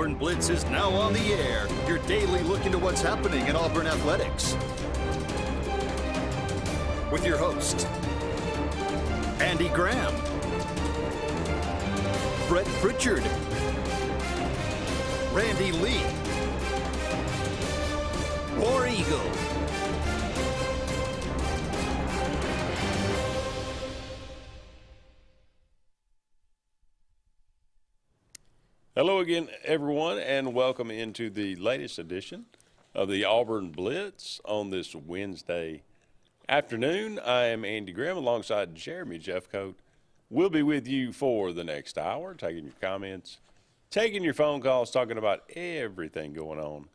Auburn Blitz is now on the air. Your daily look into what's happening in Auburn athletics. With your host, Andy Graham, Brett Pritchard, Randy Lee, War Eagle. Hello again, everyone, and welcome into the latest edition of the Auburn Blitz on this Wednesday afternoon. I am Andy Graham alongside Jeremy Jeffcoat. We'll be with you for the next hour, taking your comments, taking your phone calls, talking about everything going on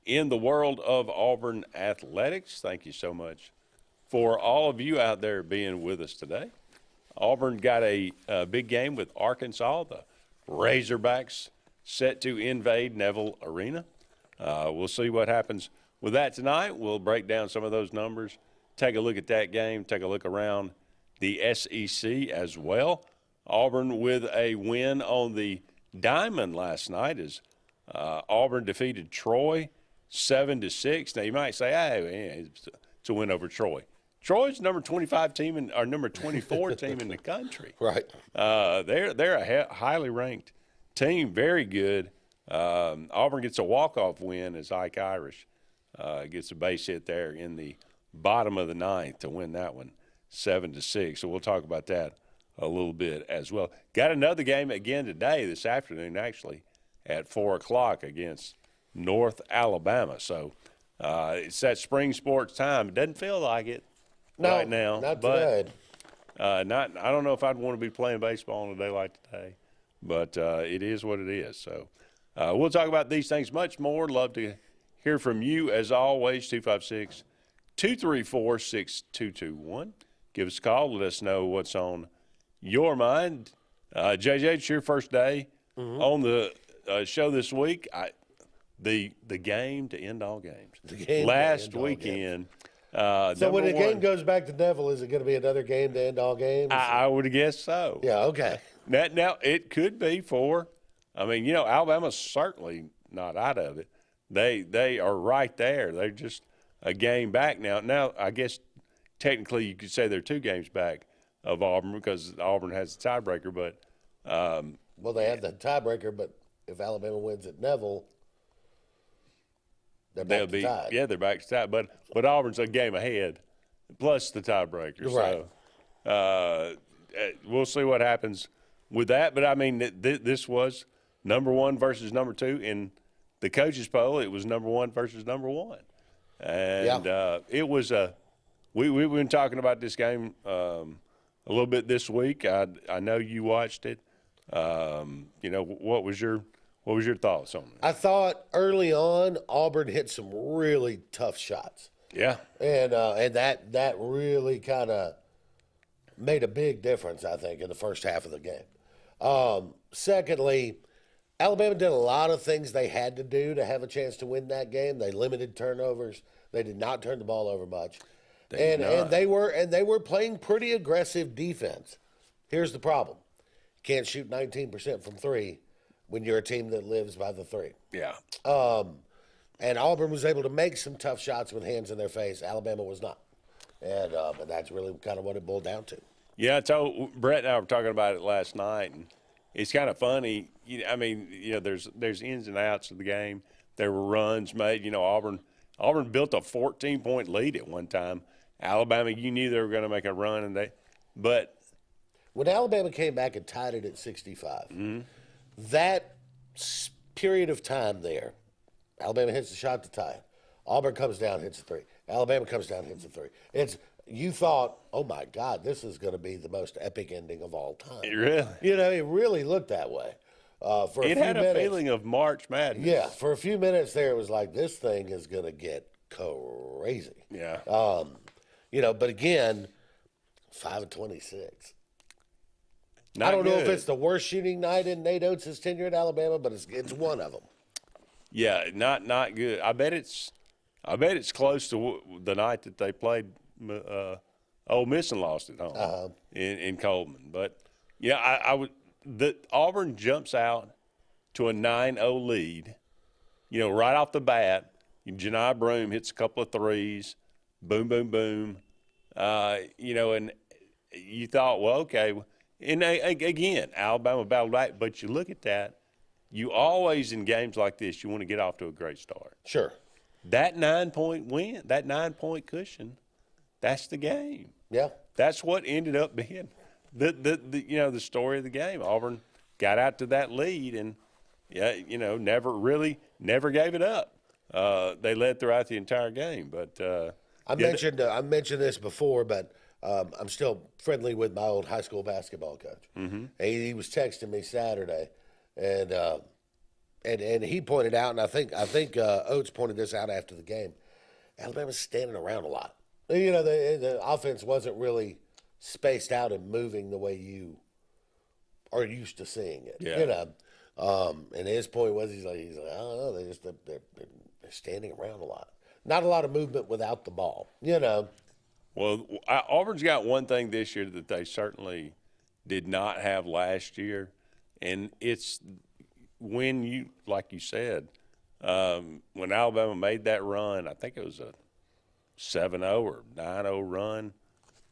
in the world of Auburn athletics. Thank you so much for all of you out there being with us today. Auburn got a big game with Arkansas, the Razorbacks set to invade Neville Arena. We'll see what happens with that tonight. We'll break down some of those numbers, take a look at that game, take a look around the SEC as well. Auburn with a win on the diamond last night as Auburn defeated Troy 7-6. Now you might say, hey, it's a win over Troy. Troy's number 25 team or number 24 team in the country. Right. They're a highly ranked team, very good. Auburn gets a walk-off win as Ike Irish gets a base hit there in the bottom of the ninth to win that one 7-6. So we'll talk about that a little bit as well. Got another game again today, this afternoon actually, at 4 o'clock against North Alabama. So it's that spring sports time. It doesn't feel like it. Right now, not but today. I don't know if I'd want to be playing baseball on a day like today, but it is what it is. So we'll talk about these things much more. Love to hear from you as always. 256-234-6221. Give us a call. Let us know what's on your mind. JJ, it's your first day on the show this week. The game to end all games. Last weekend. So when the game goes back to Neville, is it going to be another game to end all games? I would guess so. Yeah, okay. Now, it could be Alabama's certainly not out of it. They are right there. They're just a game back now. Now, I guess technically you could say they're 2 games back of Auburn because Auburn has the tiebreaker. But well, they have the tiebreaker, but if Alabama wins at Neville, they're back to tie. Yeah, they're back to tie. But Auburn's a game ahead, plus the tiebreaker. Right. So we'll see what happens with that. But, I mean, this was number 1 versus number 2. In the coaches' poll, it was number 1 versus number 1. And it was we've been talking about this game a little bit this week. I know you watched it. What was your thoughts on it? I thought early on Auburn hit some really tough shots. Yeah. And that really kind of made a big difference, I think, in the first half of the game. Secondly, Alabama did a lot of things they had to do to have a chance to win that game. They limited turnovers. They did not turn the ball over much. And they were playing pretty aggressive defense. Here's the problem. You can't shoot 19% from 3 when you're a team that lives by the 3. Yeah. And Auburn was able to make some tough shots with hands in their face. Alabama was not. And but that's really kind of what it boiled down to. Yeah, I told Brett and I were talking about it last night, and it's kind of funny. There's ins and outs of the game. There were runs made. Auburn built a 14-point lead at one time. Alabama, you knew they were going to make a run, but when Alabama came back and tied it at 65, that period of time there, Alabama hits the shot to tie it. Auburn comes down, hits a 3. Alabama comes down, hits a 3. You thought, oh my God, this is going to be the most epic ending of all time. Really? It really looked that way. It had a feeling of March Madness. Yeah, for a few minutes there, it was like this thing is going to get crazy. Yeah. But again, 5-26. Not I don't know if good. it's the worst shooting night in Nate Oates' tenure at Alabama, but it's one of them. Yeah, not good. I bet it's close to the night that they played Ole Miss and lost at home in Coleman. But yeah, I would. The Auburn jumps out to a 9-0 lead. You know, right off the bat, Janai Broome hits a couple of threes, boom, boom, boom. You know, and you thought, well, okay. And again, Alabama battled back. But you look at that, you always in games like this, you want to get off to a great start. Sure. That 9-point win, that 9-point cushion, that's the game. Yeah. That's what ended up being the story of the game. Auburn got out to that lead and, never gave it up. They led throughout the entire game. But I mentioned this before, but I'm still friendly with my old high school basketball coach. Mm-hmm. He was texting me Saturday, and he pointed out, and I think Oates pointed this out after the game. Alabama's standing around a lot. You know, the offense wasn't really spaced out and moving the way you are used to seeing it. Yeah. You know, and his point was he's like I don't know, they're standing around a lot. Not a lot of movement without the ball. You know. Well, Auburn's got one thing this year that they certainly did not have last year, and it's when you, like you said, when Alabama made that run, I think it was a 7-0 or 9-0 run,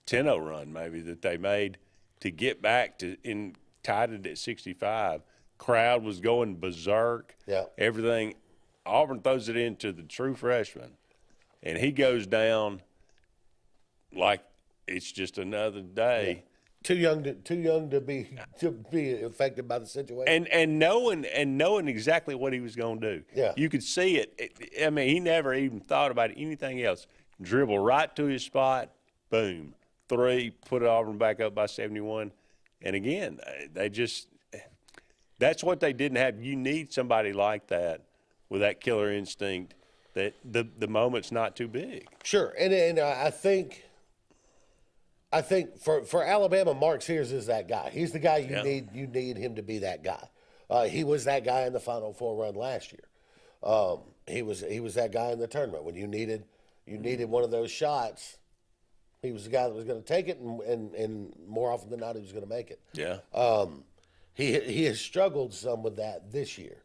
10-0 run maybe that they made to get back to tied it at 65. Crowd was going berserk. Yeah. Everything. Auburn throws it into the true freshman, and he goes down like it's just another day. Yeah. Too young to be affected by the situation. And knowing exactly what he was going to do. Yeah. You could see it. I mean, he never even thought about anything else. Dribble right to his spot, boom, three, put Auburn back up by 71. And again, that's what they didn't have. You need somebody like that with that killer instinct that the moment's not too big. Sure, and I think for Alabama, Mark Sears is that guy. He's the guy you need. You need him to be that guy. He was that guy in the Final Four run last year. He was that guy in the tournament when you needed one of those shots. He was the guy that was going to take it, and more often than not, he was going to make it. Yeah. He has struggled some with that this year,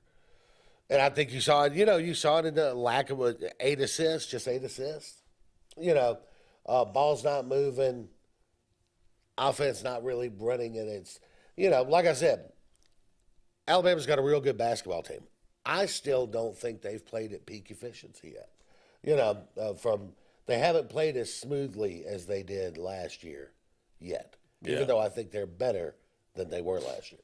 and I think you saw it. You saw it in the lack of 8 assists. Ball's not moving. Offense not really running, and it's, like I said, Alabama's got a real good basketball team. I still don't think they've played at peak efficiency yet. They haven't played as smoothly as they did last year yet, even though I think they're better than they were last year.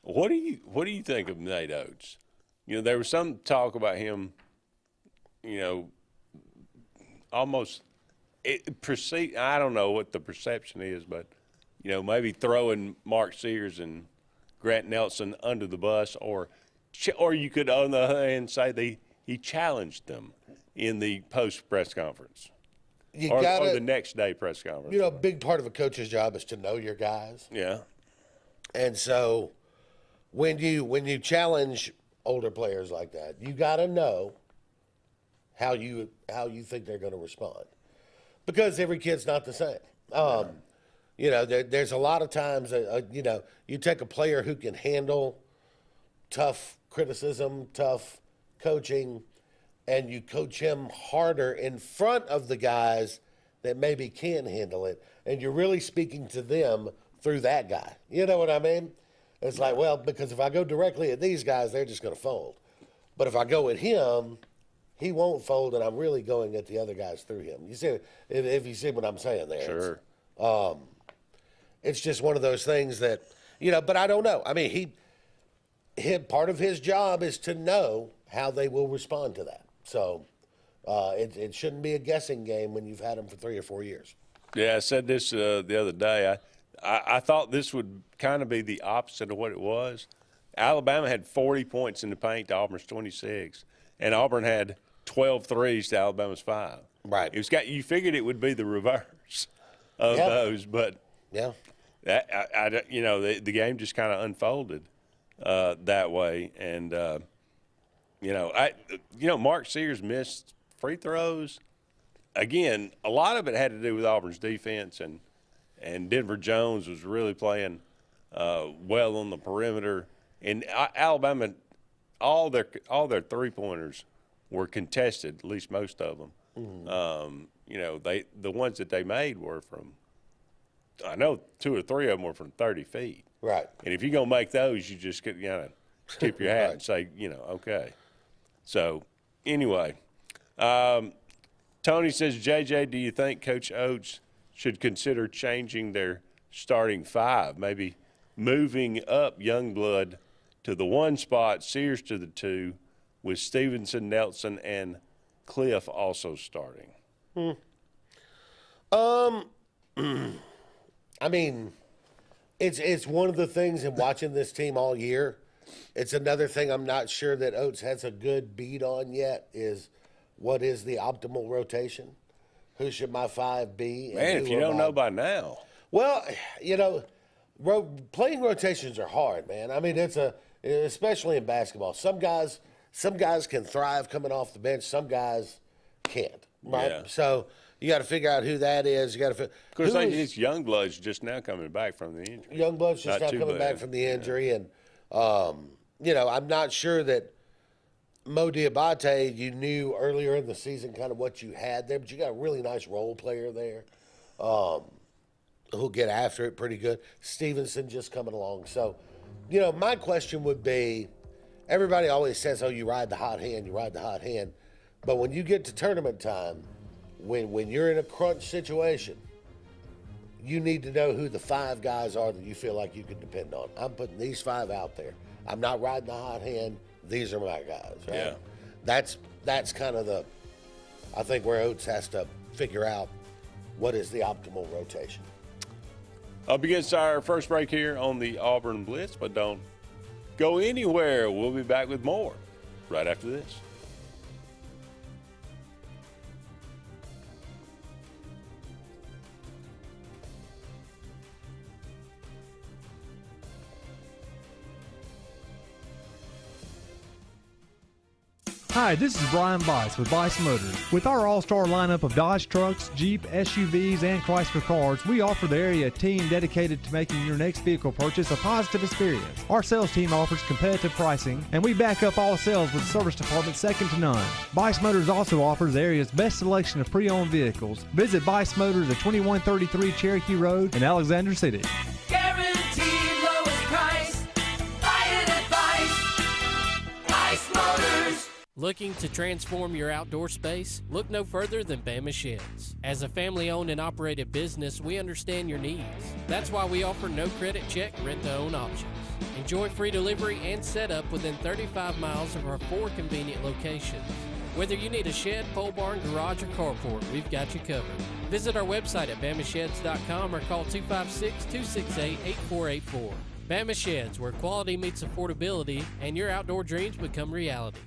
What do you think of Nate Oates? There was some talk about him, almost – I don't know what the perception is, but maybe throwing Mark Sears and Grant Nelson under the bus, or you could on the other hand say he challenged them in the post press conference, or the next day press conference. A big part of a coach's job is to know your guys. Yeah, and so when you challenge older players like that, you got to know how you think they're going to respond. Because every kid's not the same. There's a lot of times, you take a player who can handle tough criticism, tough coaching, and you coach him harder in front of the guys that maybe can handle it, and you're really speaking to them through that guy. You know what I mean? It's like, well, because if I go directly at these guys, they're just going to fold. But if I go at him, he won't fold, and I'm really going at the other guys through him. You see, if you see what I'm saying there. Sure. It's just one of those things that, but I don't know. I mean, part of his job is to know how they will respond to that. So it shouldn't be a guessing game when you've had them for 3 or 4 years. Yeah, I said this the other day. I thought this would kind of be the opposite of what it was. Alabama had 40 points in the paint to Auburn's 26, and Auburn had 12 threes to Alabama's 5. Right. You figured it would be the reverse of those, but the game just kind of unfolded that way. And Mark Sears missed free throws. Again, a lot of it had to do with Auburn's defense, and Denver Jones was really playing well on the perimeter. And Alabama all their 3-pointers were contested, at least most of them. You know, the ones that they made were from, I know 2 or 3 of them were from 30 feet. Right. And if you're going to make those, you just get, tip your hat and say, okay. So, anyway, Tony says, JJ, do you think Coach Oates should consider changing their starting 5, maybe moving up Youngblood to the 1 spot, Sears to the 2, with Stevenson, Nelson, and Cliff also starting? I mean, it's one of the things in watching this team all year. It's another thing I'm not sure that Oates has a good beat on yet is what is the optimal rotation? Who should my 5 be? Man, if you don't know by now. Well, playing rotations are hard, man. I mean, especially in basketball. Some guys can thrive coming off the bench. Some guys can't, right? Yeah. So you got to figure out who that is. You got to Of course, it's Youngblood's just now coming back from the injury. Youngblood's just now coming back from the injury, and I'm not sure that Mo Diabate, you knew earlier in the season kind of what you had there, but you got a really nice role player there who'll get after it pretty good. Stevenson just coming along. So, my question would be, everybody always says, oh, you ride the hot hand, but when you get to tournament time, when you're in a crunch situation, you need to know who the 5 guys are that you feel like you can depend on. I'm putting these 5 out there. I'm not riding the hot hand. These are my guys, right? Yeah. That's kind of I think where Oates has to figure out what is the optimal rotation. Up against our first break here on the Auburn Blitz, but don't go anywhere. We'll be back with more right after this. Hi, this is Brian Bice with Bice Motors. With our all-star lineup of Dodge trucks, Jeep, SUVs, and Chrysler cars, we offer the area a team dedicated to making your next vehicle purchase a positive experience. Our sales team offers competitive pricing, and we back up all sales with a service department second to none. Bice Motors also offers the area's best selection of pre-owned vehicles. Visit Bice Motors at 2133 Cherokee Road in Alexander City. Guaranteed lowest price. Buy it at Bice Motors. Looking to transform your outdoor space? Look no further than Bama Sheds. As a family-owned and operated business, we understand your needs. That's why we offer no credit check, rent-to-own options. Enjoy free delivery and setup within 35 miles of our 4 convenient locations. Whether you need a shed, pole barn, garage, or carport, we've got you covered. Visit our website at bamasheds.com or call 256-268-8484. Bama Sheds, where quality meets affordability and your outdoor dreams become reality.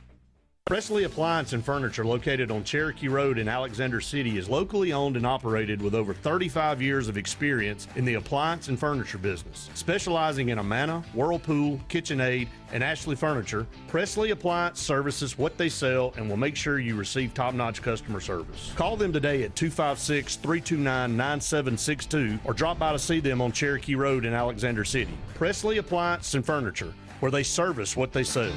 Presley Appliance and Furniture, located on Cherokee Road in Alexander City, is locally owned and operated with over 35 years of experience in the appliance and furniture business. Specializing in Amana, Whirlpool, KitchenAid, and Ashley Furniture, Presley Appliance services what they sell and will make sure you receive top-notch customer service. Call them today at 256-329-9762 or drop by to see them on Cherokee Road in Alexander City. Presley Appliance and Furniture, where they service what they sell.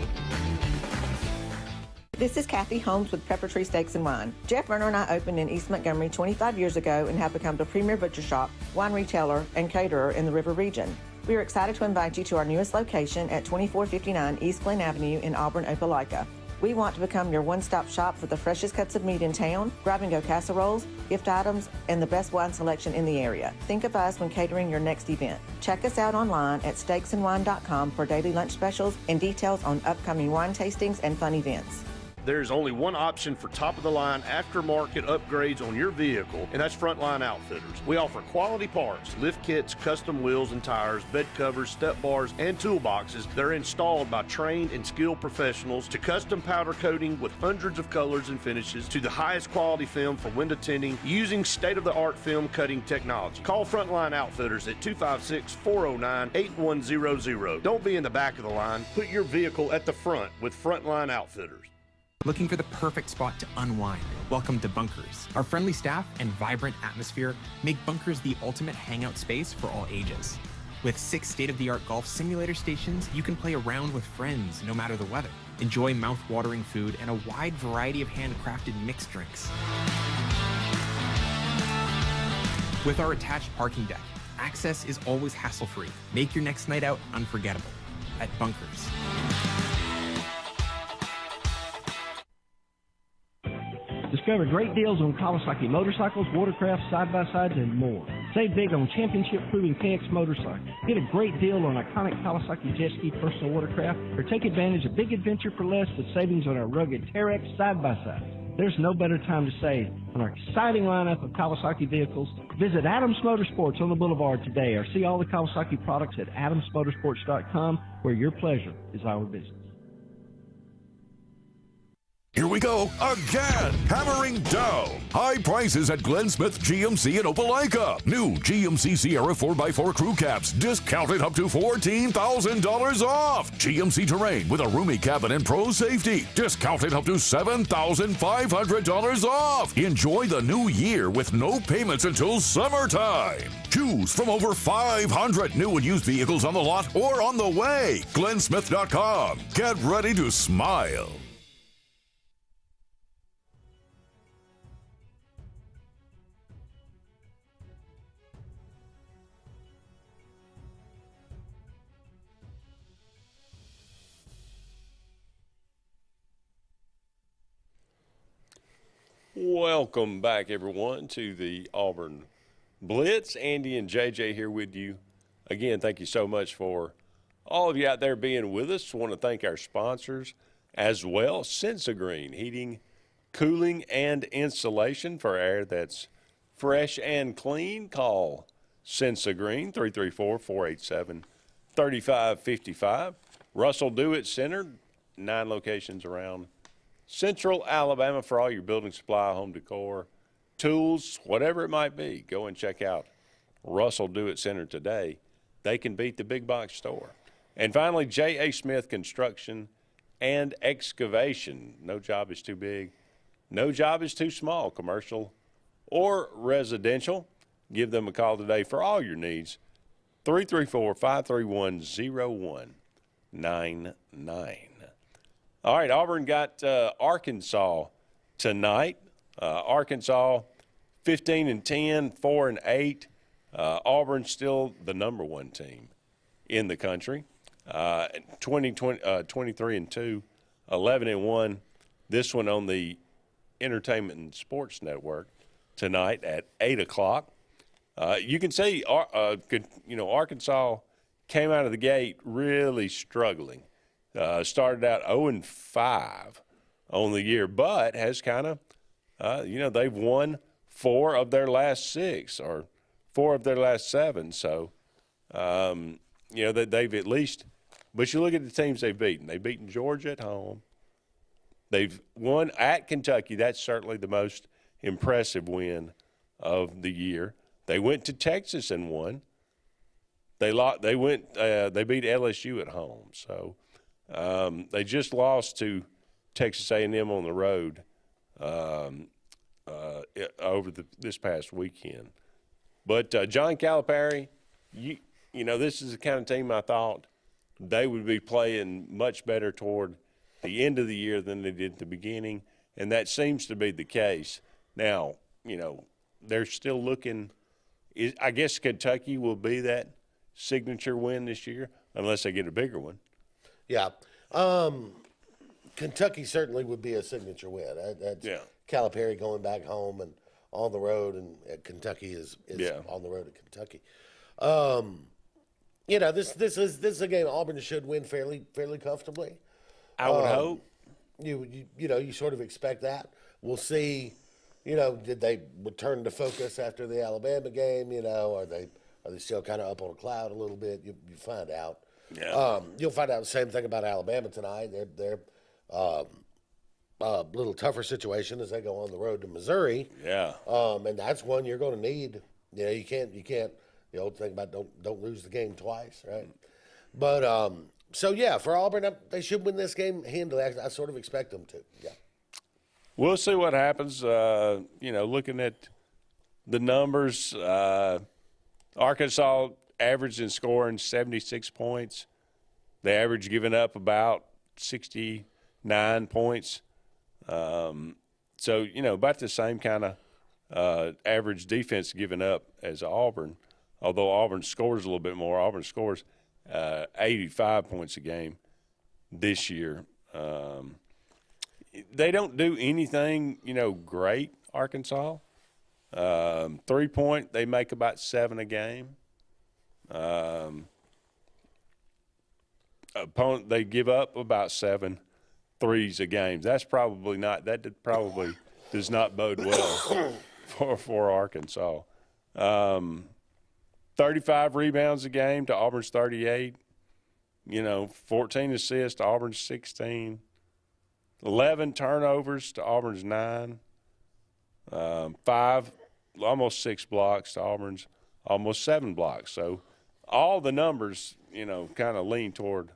This is Kathy Holmes with Pepper Tree Steaks and Wine. Jeff Verner and I opened in East Montgomery 25 years ago and have become the premier butcher shop, wine retailer, and caterer in the River region. We are excited to invite you to our newest location at 2459 East Glen Avenue in Auburn, Opelika. We want to become your one-stop shop for the freshest cuts of meat in town, grab-and-go casseroles, gift items, and the best wine selection in the area. Think of us when catering your next event. Check us out online at steaksandwine.com for daily lunch specials and details on upcoming wine tastings and fun events. There's only one option for top-of-the-line aftermarket upgrades on your vehicle, and that's Frontline Outfitters. We offer quality parts, lift kits, custom wheels and tires, bed covers, step bars, and toolboxes that are installed by trained and skilled professionals, to custom powder coating with hundreds of colors and finishes, to the highest quality film for window tinting using state-of-the-art film cutting technology. Call Frontline Outfitters at 256-409-8100. Don't be in the back of the line. Put your vehicle at the front with Frontline Outfitters. Looking for the perfect spot to unwind? Welcome to Bunkers. Our friendly staff and vibrant atmosphere make Bunkers the ultimate hangout space for all ages. With 6 state-of-the-art golf simulator stations, you can play around with friends no matter the weather. Enjoy mouth-watering food and a wide variety of handcrafted mixed drinks. With our attached parking deck, access is always hassle-free. Make your next night out unforgettable at Bunkers. Discover great deals on Kawasaki motorcycles, watercraft, side-by-sides, and more. Save big on championship-proving KX motorcycles. Get a great deal on iconic Kawasaki jet ski personal watercraft, or take advantage of big adventure for less with savings on our rugged Terex side-by-sides. There's no better time to save on our exciting lineup of Kawasaki vehicles. Visit Adams Motorsports on the Boulevard today, or see all the Kawasaki products at adamsmotorsports.com, where your pleasure is our business. Here we go again. Hammering down. High prices at Glenn Smith GMC in Opelika. New GMC Sierra 4x4 crew cabs discounted up to $14,000 off. GMC Terrain with a roomy cabin and pro safety discounted up to $7,500 off. Enjoy the new year with no payments until summertime. Choose from over 500 new and used vehicles on the lot or on the way. GlennSmith.com. Get ready to smile. Welcome back, everyone, to the Auburn Blitz. Andy and JJ here with you. Again, thank you so much for all of you out there being with us. I want to thank our sponsors as well. Sensagreen Heating, Cooling, and Insulation for air that's fresh and clean. Call Sensagreen, 334-487-3555. Russell Dewitt Center, 9 locations around Central Alabama for all your building supply, home decor, tools, whatever it might be. Go and check out Russell Dewitt Center today. They can beat the big box store. And finally, J.A. Smith Construction and Excavation. No job is too big. No job is too small, commercial or residential. Give them a call today for all your needs. 334-531-0199. All right, Auburn got Arkansas tonight. Arkansas 15-10, 4-8. Auburn still the number 1 team in the country. 23-2, 11-1. This one on the Entertainment and Sports Network tonight at 8 o'clock. You can see, Arkansas came out of the gate really struggling. Started out 0-5 on the year, but has kind of, they've won 4 of their last 6 or 4 of their last 7. So, they've at least, but you look at the teams they've beaten. They've beaten Georgia at home. They've won at Kentucky. That's certainly the most impressive win of the year. They went to Texas and won. They beat LSU at home. So, they just lost to Texas A&M on the road over this past weekend. But John Calipari, this is the kind of team I thought they would be playing much better toward the end of the year than they did at the beginning, and that seems to be the case. Now, they're still looking – I guess Kentucky will be that signature win this year unless they get a bigger one. Yeah. Kentucky certainly would be a signature win. That's Calipari going back home and on the road, and Kentucky is on the road to Kentucky. This is a game Auburn should win fairly comfortably. I would hope. You sort of expect that. We'll see. Did they return to focus after the Alabama game? Are they still kind of up on a cloud a little bit? You find out. Yeah. You'll find out the same thing about Alabama tonight. They're a little tougher situation as they go on the road to Missouri. Yeah. And that's one you're going to need. You can't. The old thing about don't lose the game twice, right? But for Auburn, they should win this game handily. I sort of expect them to. Yeah. We'll see what happens. Looking at the numbers, Arkansas averaged in scoring 76 points. They average giving up about 69 points. So, about the same kind of average defense given up as Auburn, although Auburn scores a little bit more. Auburn scores 85 points a game this year. They don't do anything, great, Arkansas. 3-point, they make about 7 a game. Opponent, they give up about 7 threes a game. That probably does not bode well for Arkansas. 35 rebounds a game to Auburn's 38. 14 assists to Auburn's 16. 11 turnovers to Auburn's 9. 5, almost 6 blocks to Auburn's almost 7 blocks. So all the numbers, kind of lean toward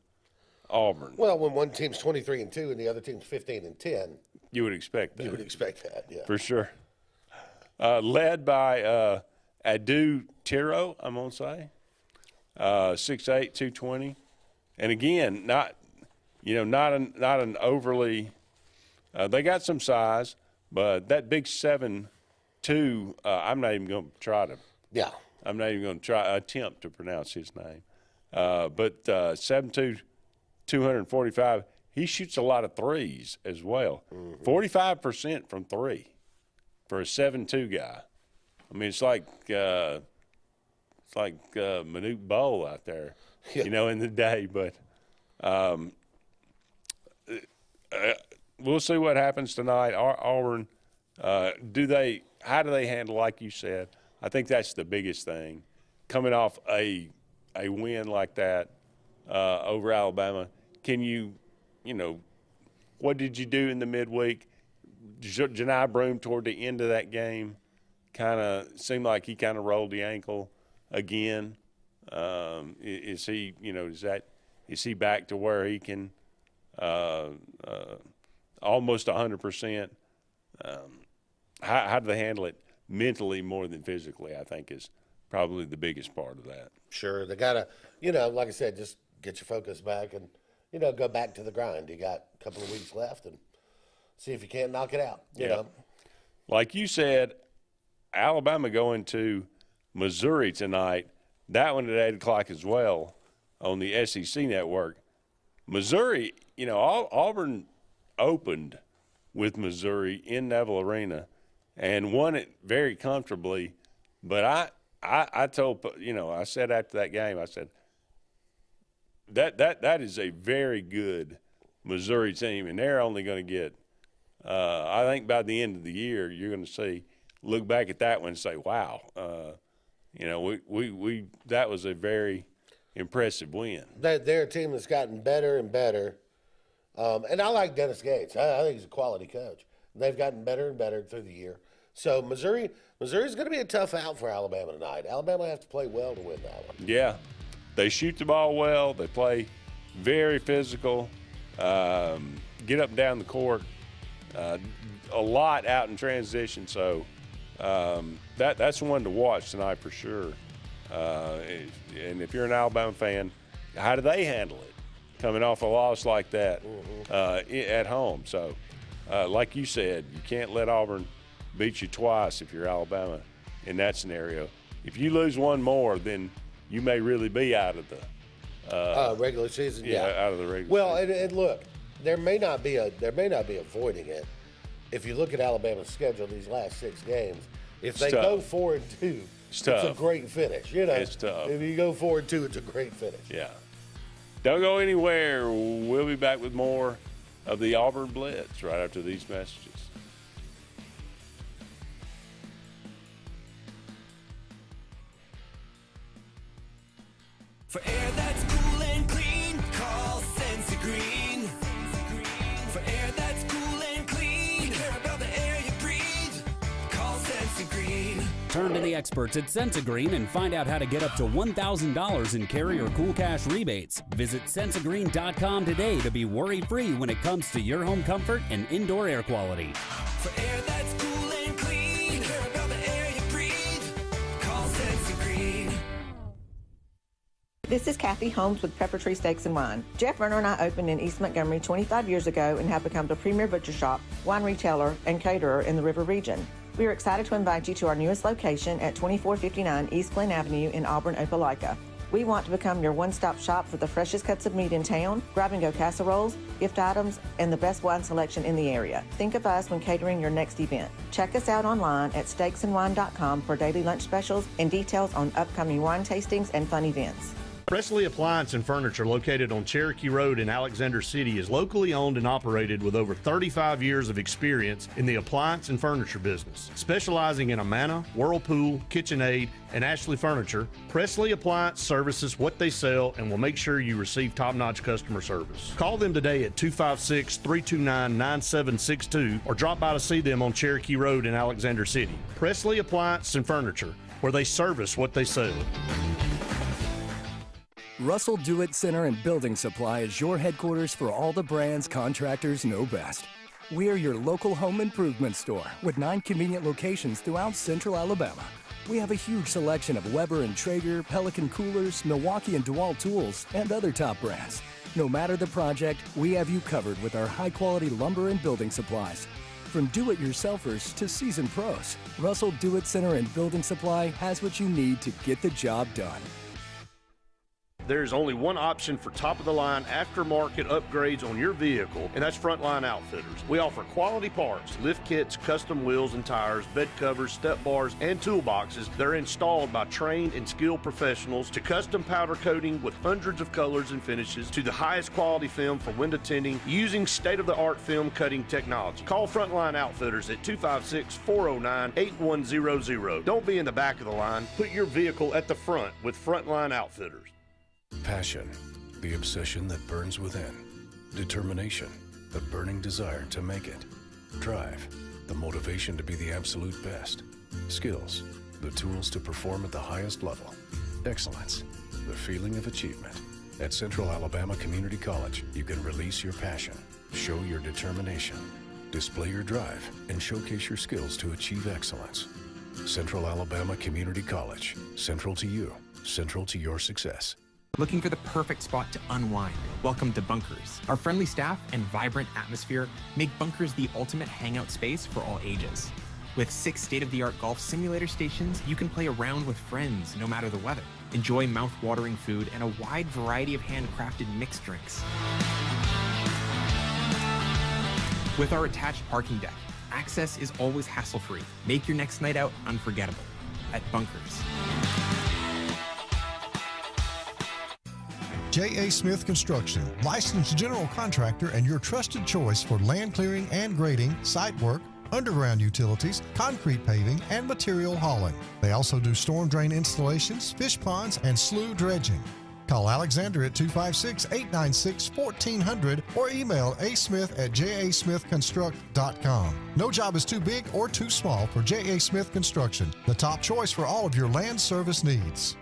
Auburn. Well, when one team's 23-2 and the other team's 15-10, you would expect that. You would expect that, yeah. For sure. Led by Adu Tiro, I'm going to say. 6'8", 220. And again, not an overly they got some size, but that big 7'2", I'm not even going to try to. Yeah. I'm not even going to attempt to pronounce his name. But 7'2", 245, he shoots a lot of threes as well. 45% from 3 for a 7'2" guy. I mean, it's like Manute Bowl out there, in the day. But we'll see what happens tonight. Auburn, how do they handle, like you said? I think that's the biggest thing. Coming off a win like that over Alabama, can you, what did you do in the midweek? Janai Broome toward the end of that game kind of seemed like he kind of rolled the ankle again. Is he, is he back to where he can almost 100%? How do they handle it mentally more than physically, I think, is probably the biggest part of that. Sure. They got to, like I said, just get your focus back and, go back to the grind. You got a couple of weeks left and see if you can't knock it out, you know. Like you said, Alabama going to Missouri tonight. That one at 8 o'clock as well on the SEC network. Missouri, Auburn opened with Missouri in Neville Arena and won it very comfortably. But I told, I said after that game, I said, that is a very good Missouri team, and they're only going to get, I think by the end of the year, you're going to look back at that one and say, wow, we that was a very impressive win. They're a team that's gotten better and better. And I like Dennis Gates. I think he's a quality coach. They've gotten better and better through the year. So Missouri's going to be a tough out for Alabama tonight. Alabama have to play well to win that one. Yeah. They shoot the ball well. They play very physical, get up and down the court, a lot out in transition. So that's one to watch tonight for sure. And if you're an Alabama fan, how do they handle it coming off a loss like that at home? So like you said, you can't let Auburn beat you twice if you're Alabama in that scenario. If you lose one more, then you may really be out of the regular season. Yeah, out of the regular season. Well, and look, there may not be avoiding it. If you look at Alabama's schedule these last 6 games, if they go 4-2, it's a great finish. It's tough. If you go 4-2, it's a great finish. Yeah. Don't go anywhere. We'll be back with more of the Auburn Blitz right after these messages. For air that's cool and clean, call Sensi Green. For air that's cool and clean, care about the air you breathe, call Sensi Green. Turn to the experts at Sensigreen and find out how to get up to $1,000 in carrier cool cash rebates. Visit sensigreen.com today to be worry-free when it comes to your home comfort and indoor air quality. For air that's cool and clean, care about the air you breathe, call Sensi Green. This is Kathy Holmes with Pepper Tree Steaks and Wine. Jeff Verner and I opened in East Montgomery 25 years ago and have become the premier butcher shop, wine retailer, and caterer in the River region. We are excited to invite you to our newest location at 2459 East Glen Avenue in Auburn, Opelika. We want to become your one-stop shop for the freshest cuts of meat in town, grab-and-go casseroles, gift items, and the best wine selection in the area. Think of us when catering your next event. Check us out online at steaksandwine.com for daily lunch specials and details on upcoming wine tastings and fun events. Presley Appliance and Furniture, located on Cherokee Road in Alexander City, is locally owned and operated with over 35 years of experience in the appliance and furniture business. Specializing in Amana, Whirlpool, KitchenAid, and Ashley Furniture, Presley Appliance services what they sell and will make sure you receive top-notch customer service. Call them today at 256-329-9762 or drop by to see them on Cherokee Road in Alexander City. Presley Appliance and Furniture, where they service what they sell. Russell Do-It Center and Building Supply is your headquarters for all the brands contractors know best. We are your local home improvement store with 9 convenient locations throughout central Alabama. We have a huge selection of Weber and Traeger, Pelican coolers, Milwaukee and DeWalt tools, and other top brands. No matter the project, we have you covered with our high-quality lumber and building supplies. From do-it-yourselfers to seasoned pros, Russell Do-It Center and Building Supply has what you need to get the job done. There's only one option for top-of-the-line aftermarket upgrades on your vehicle, and that's Frontline Outfitters. We offer quality parts, lift kits, custom wheels and tires, bed covers, step bars, and toolboxes that are installed by trained and skilled professionals, to custom powder coating with hundreds of colors and finishes, to the highest quality film for window tinting using state-of-the-art film cutting technology. Call Frontline Outfitters at 256-409-8100. Don't be in the back of the line. Put your vehicle at the front with Frontline Outfitters. Passion, the obsession that burns within. Determination, the burning desire to make it. Drive, the motivation to be the absolute best. Skills, the tools to perform at the highest level. Excellence, the feeling of achievement. At Central Alabama Community College, you can release your passion, show your determination, display your drive, and showcase your skills to achieve excellence. Central Alabama Community College, central to you, central to your success. Looking for the perfect spot to unwind? Welcome to Bunkers. Our friendly staff and vibrant atmosphere make Bunkers the ultimate hangout space for all ages. With 6 state-of-the-art golf simulator stations, you can play around with friends no matter the weather. Enjoy mouth-watering food and a wide variety of handcrafted mixed drinks. With our attached parking deck, access is always hassle-free. Make your next night out unforgettable at Bunkers. J.A. Smith Construction, licensed general contractor and your trusted choice for land clearing and grading, site work, underground utilities, concrete paving, and material hauling. They also do storm drain installations, fish ponds, and slough dredging. Call Alexander at 256-896-1400 or email asmith@jasmithconstruct.com. No job is too big or too small for J.A. Smith Construction, the top choice for all of your land service needs.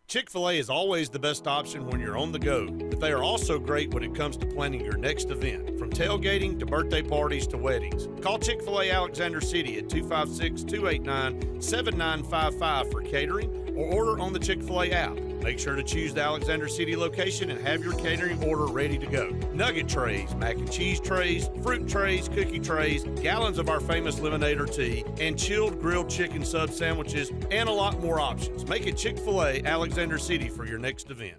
Chick-fil-A is always the best option when you're on the go, but they are also great when it comes to planning your next event, from tailgating to birthday parties to weddings. Call Chick-fil-A Alexander City at 256-289-7955 for catering, or order on the Chick-fil-A app. Make sure to choose the Alexander City location and have your catering order ready to go. Nugget trays, mac and cheese trays, fruit trays, cookie trays, gallons of our famous lemonade or tea, and chilled grilled chicken sub sandwiches, and a lot more options. Make it Chick-fil-A Alexander City for your next event.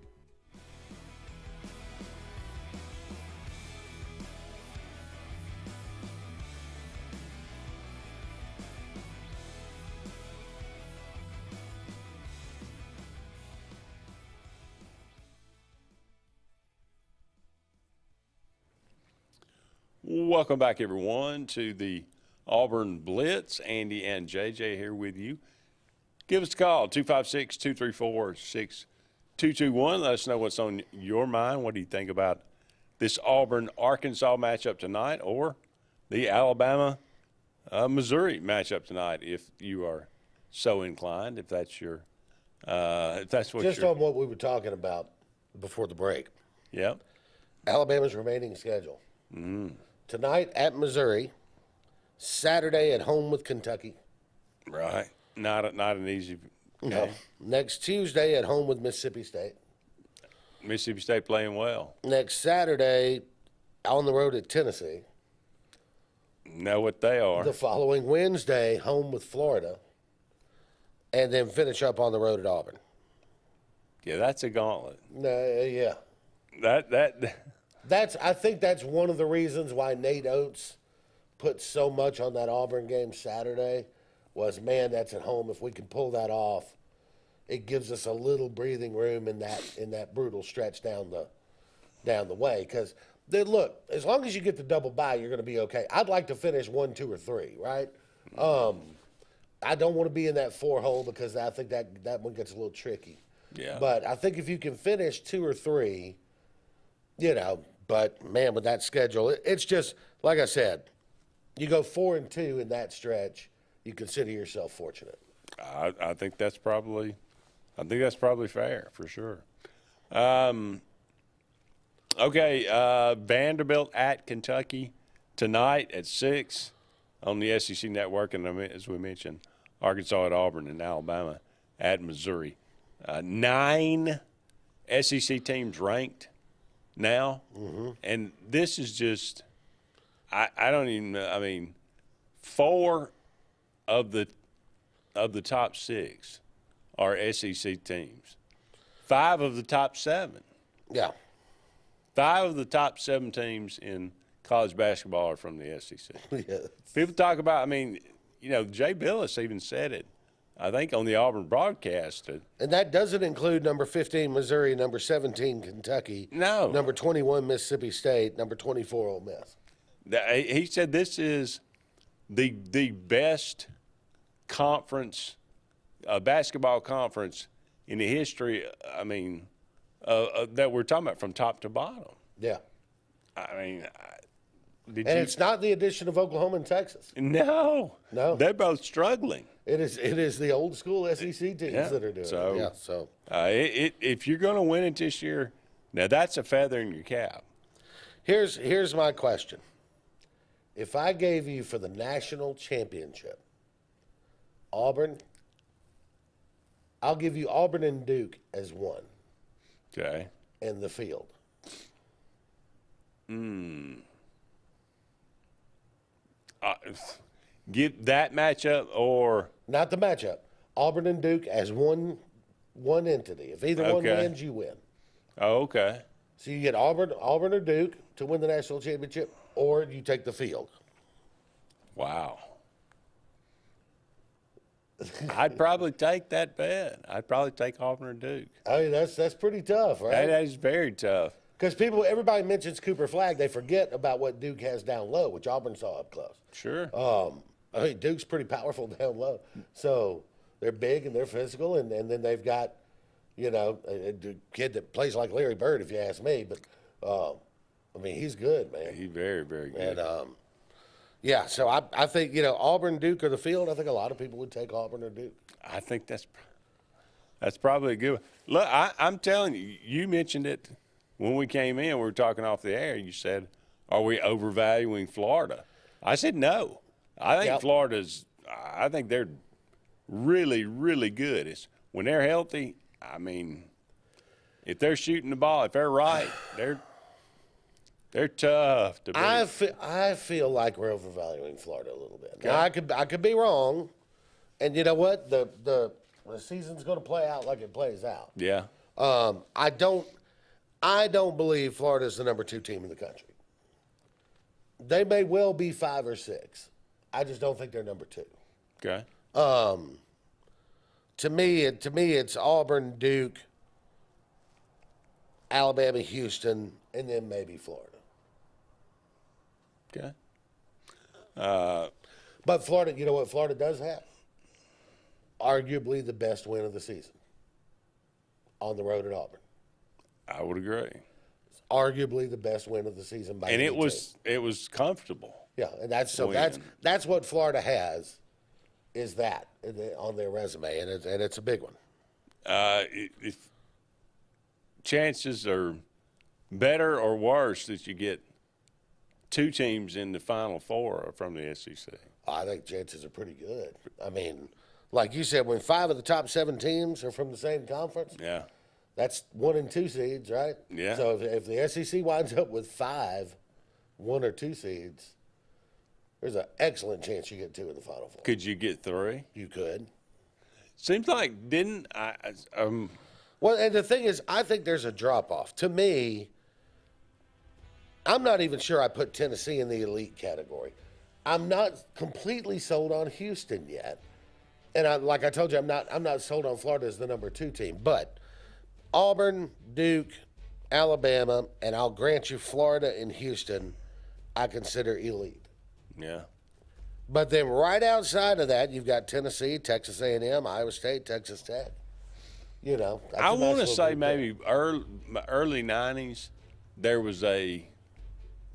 Welcome back, everyone, to the Auburn Blitz. Andy and JJ here with you. Give us a call, 256-234-6221. Let us know what's on your mind. What do you think about this Auburn-Arkansas matchup tonight, or the Alabama-Missouri matchup tonight, if you are so inclined, if that's your if that's what just on what we were talking about before the break. Yep. Alabama's remaining schedule. Mm. Tonight at Missouri, Saturday at home with Kentucky. Right. Not an easy No. Next Tuesday at home with Mississippi State. Mississippi State playing well. Next Saturday on the road at Tennessee. Know what they are. The following Wednesday, home with Florida. And then finish up on the road at Auburn. Yeah, that's a gauntlet. Yeah. I think that's one of the reasons why Nate Oates put so much on that Auburn game Saturday was, man, that's at home. If we can pull that off, it gives us a little breathing room in that brutal stretch down the way. Because look, as long as you get the double bye, you're going to be okay. I'd like to finish 1, 2, or 3, right? I don't want to be in that 4 hole because I think that one gets a little tricky. Yeah. But I think if you can finish 2 or 3, but man, with that schedule, it's just like I said, you go 4 and 2 in that stretch, you consider yourself fortunate. I think that's probably fair for sure. Okay, Vanderbilt at Kentucky tonight at 6 on the SEC Network, and as we mentioned, Arkansas at Auburn and Alabama at Missouri. 9 SEC teams ranked now, and this is just I don't even. I mean, 4 of the top 6 are SEC teams. 5 of the top 7. Yeah. 5 of the top 7 teams in college basketball are from the SEC. Yeah. People talk about, I mean, Jay Billis even said it, I think, on the Auburn broadcast. And that doesn't include number 15 Missouri, number 17 Kentucky, No. number 21 Mississippi State, number 24 Ole Miss. He said this is the best conference, basketball conference in the history, I mean, that we're talking about from top to bottom. Yeah. I mean, it's not the addition of Oklahoma and Texas. No. They're both struggling. It is the old school SEC teams that are doing it. Yeah, so. If you're going to win it this year, now that's a feather in your cap. Here's my question. If I gave you for the national championship, Auburn, I'll give you Auburn and Duke as 1. Okay. In the field. Give that matchup or not the matchup. Auburn and Duke as one entity. If either one wins, you win. Oh, okay. So you get Auburn or Duke to win the national championship, or you take the field. Wow. I'd probably take that bet. I'd probably take Auburn or Duke. I mean, that's pretty tough, right? That is very tough. Because everybody mentions Cooper Flagg, they forget about what Duke has down low, which Auburn saw up close. Sure. I mean, Duke's pretty powerful down low. So they're big and they're physical, and then they've got, a kid that plays like Larry Bird, if you ask me. But, I mean, he's good, man. He's very, very good. And, yeah, so I think, Auburn, Duke, or the field, I think a lot of people would take Auburn or Duke. I think that's probably a good one. Look, I'm telling you, you mentioned it when we came in. We were talking off the air. You said, are we overvaluing Florida? I said no. I think I think they're really, really good. It's when they're healthy, I mean, if they're shooting the ball, if they're right, they're tough to beat. I feel like we're overvaluing Florida a little bit. Okay. Now, I could be wrong, and you know what? The season's going to play out like it plays out. Yeah. I don't believe Florida's the number 2 team in the country. They may well be 5 or 6. I just don't think they're number 2. Okay. To me, it's Auburn, Duke, Alabama, Houston, and then maybe Florida. Okay. But Florida, you know what Florida does have? Arguably the best win of the season on the road at Auburn. I would agree. It's arguably the best win of the season by and any it was comfortable. Yeah, and that's what Florida has, is that on their resume, and it's a big one. If chances are better or worse that you get 2 teams in the Final Four from the SEC? I think chances are pretty good. I mean, like you said, when 5 of the top 7 teams are from the same conference, Yeah. that's 1 and 2 seeds, right? Yeah. So if the SEC winds up with 5 1 or 2 seeds, there's an excellent chance you get 2 in the Final Four. Could you get 3? You could. Seems like Well, and the thing is, I think there's a drop-off. To me, I'm not even sure I put Tennessee in the elite category. I'm not completely sold on Houston yet. And like I told you, I'm not sold on Florida as the number 2 team. But Auburn, Duke, Alabama, and I'll grant you Florida and Houston, I consider elite. Yeah. But then right outside of that, you've got Tennessee, Texas A&M, Iowa State, Texas Tech. You know, that's I a nice want to little say group maybe early 90s, there was a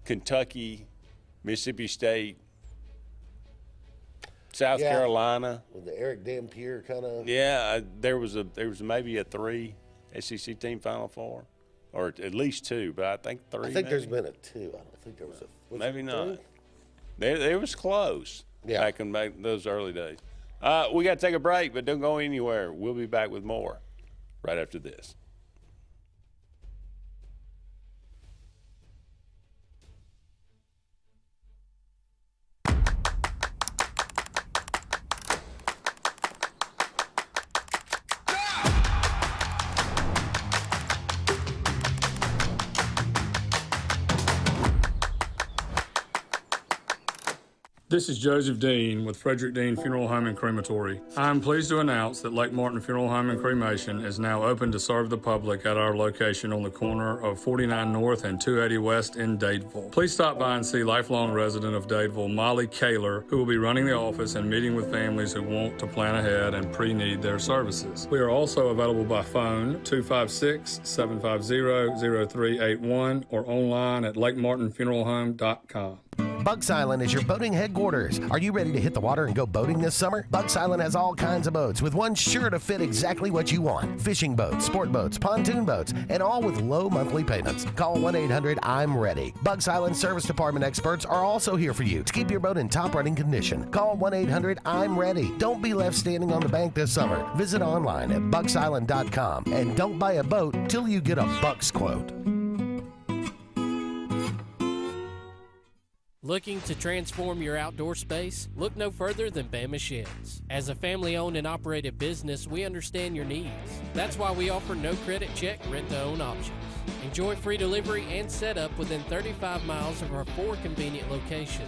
Kentucky, Mississippi State, South Carolina. With the Eric Dampier kind of. Yeah, there was maybe a 3 SEC team Final Four, or at least 2, but I think 3. I think there's been a 2. I don't think there was a. Maybe it not. 3? It was close back in those early days. We got to take a break, but don't go anywhere. We'll be back with more right after this. This is Joseph Dean with Frederick Dean Funeral Home and Crematory. I am pleased to announce that Lake Martin Funeral Home and Cremation is now open to serve the public at our location on the corner of 49 North and 280 West in Dadeville. Please stop by and see lifelong resident of Dadeville, Molly Kaler, who will be running the office and meeting with families who want to plan ahead and pre-need their services. We are also available by phone 256-750-0381 or online at lakemartinfuneralhome.com. Bucks Island is your boating headquarters. Are you ready to hit the water and go boating this summer? Bucks Island has all kinds of boats, with one sure to fit exactly what you want. Fishing boats, sport boats, pontoon boats, and all with low monthly payments. Call 1-800-I'm-READY. Bucks Island Service Department experts are also here for you to keep your boat in top running condition. Call 1-800-I'm-READY. Don't be left standing on the bank this summer. Visit online at bucksisland.com and don't buy a boat till you get a Bucks quote. Looking to transform your outdoor space? Look no further than Bama Sheds. As a family-owned and operated business, we understand your needs. That's why we offer no credit check, rent-to-own options. Enjoy free delivery and setup within 35 miles of our 4 convenient locations.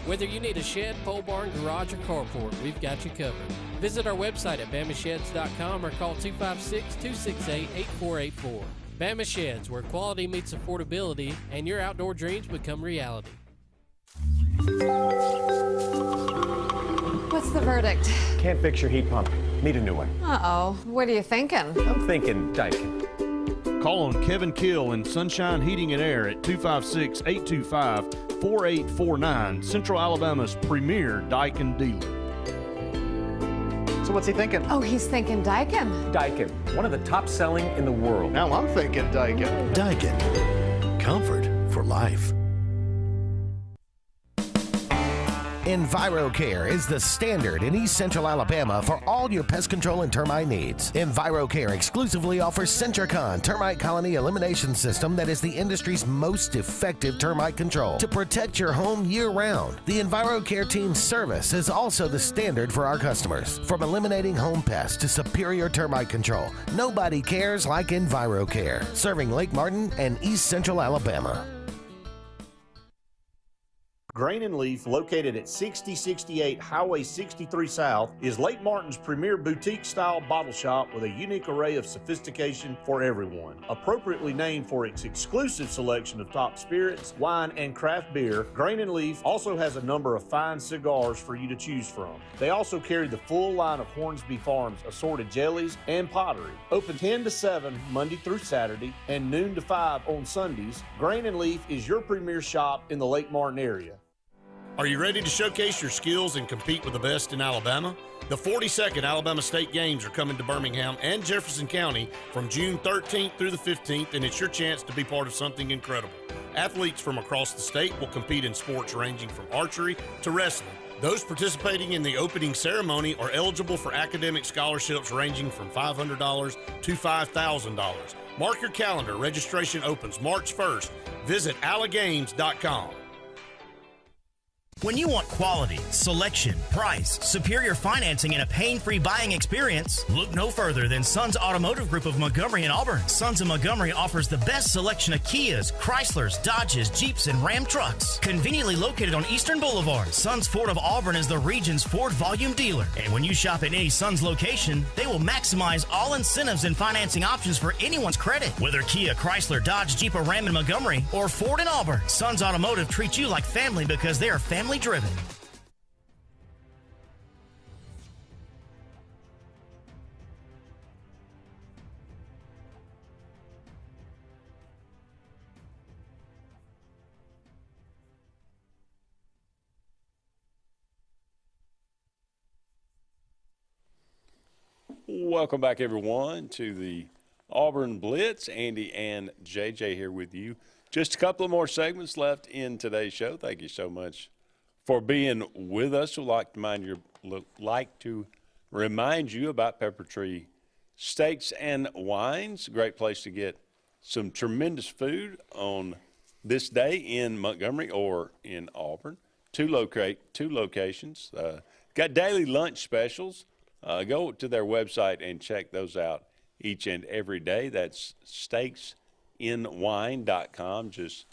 Whether you need a shed, pole barn, garage, or carport, we've got you covered. Visit our website at bamasheds.com or call 256-268-8484. Bama Sheds, where quality meets affordability and your outdoor dreams become reality. What's the verdict? Can't fix your heat pump. Need a new one. Uh-oh. What are you thinking? I'm thinking Daikin. Call on Kevin Kill in Sunshine Heating and Air at 256-825-4849, Central Alabama's premier Daikin dealer. So what's he thinking? Oh, he's thinking Daikin. Daikin, one of the top selling in the world. Now I'm thinking Daikin. Daikin. Comfort for life. EnviroCare is the standard in East Central Alabama for all your pest control and termite needs. EnviroCare exclusively offers Centricon termite colony elimination system that is the industry's most effective termite control to protect your home year-round. The EnviroCare team's service is also the standard for our customers. From eliminating home pests to superior termite control, nobody cares like EnviroCare, serving Lake Martin and East Central Alabama. Grain and Leaf, located at 6068 Highway 63 South, is Lake Martin's premier boutique-style bottle shop with a unique array of sophistication for everyone. Appropriately named for its exclusive selection of top spirits, wine, and craft beer, Grain and Leaf also has a number of fine cigars for you to choose from. They also carry the full line of Hornsby Farms assorted jellies and pottery. Open 10 to 7 Monday through Saturday and noon to 5 on Sundays, Grain and Leaf is your premier shop in the Lake Martin area. Are you ready to showcase your skills and compete with the best in Alabama? The 42nd Alabama State Games are coming to Birmingham and Jefferson County from June 13th through the 15th, and it's your chance to be part of something incredible. Athletes from across the state will compete in sports ranging from archery to wrestling, Those participating in the opening ceremony are eligible for academic scholarships ranging from $500 to $5,000. Mark your calendar. Registration opens March 1st. Visit allagames.com. When you want quality, selection, price, superior financing, and a pain-free buying experience, look no further than Sons Automotive Group of Montgomery and Auburn. Sons of Montgomery offers the best selection of Kias, Chryslers, Dodges, Jeeps, and Ram trucks. Conveniently located on Eastern Boulevard, Sons Ford of Auburn is the region's Ford volume dealer. And when you shop at any Sons location, they will maximize all incentives and financing options for anyone's credit. Whether Kia, Chrysler, Dodge, Jeep, or Ram in Montgomery, or Ford in Auburn, Sons Automotive treats you like family because they are family driven. Welcome back, everyone, to the Auburn Blitz. Andy and JJ here with you. Just a couple of more segments left in today's show. Thank you so much for being with us. We'd like to remind you about Pepper Tree Steaks and Wines. A great place to get some tremendous food on this day in Montgomery or in Auburn. Two locations. Got daily lunch specials. Go to their website and check those out each and every day. That's steaksinwine.com. Just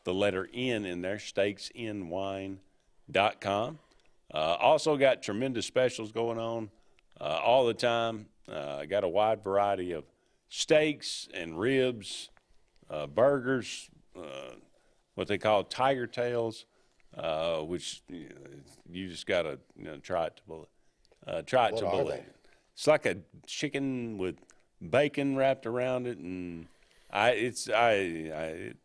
the letter N in there, steaksinwine.com. Also got tremendous specials going on all the time. Got a wide variety of steaks and ribs, burgers, what they call tiger tails, which you just got to try it to believe. What are they? It's like a chicken with bacon wrapped around it, and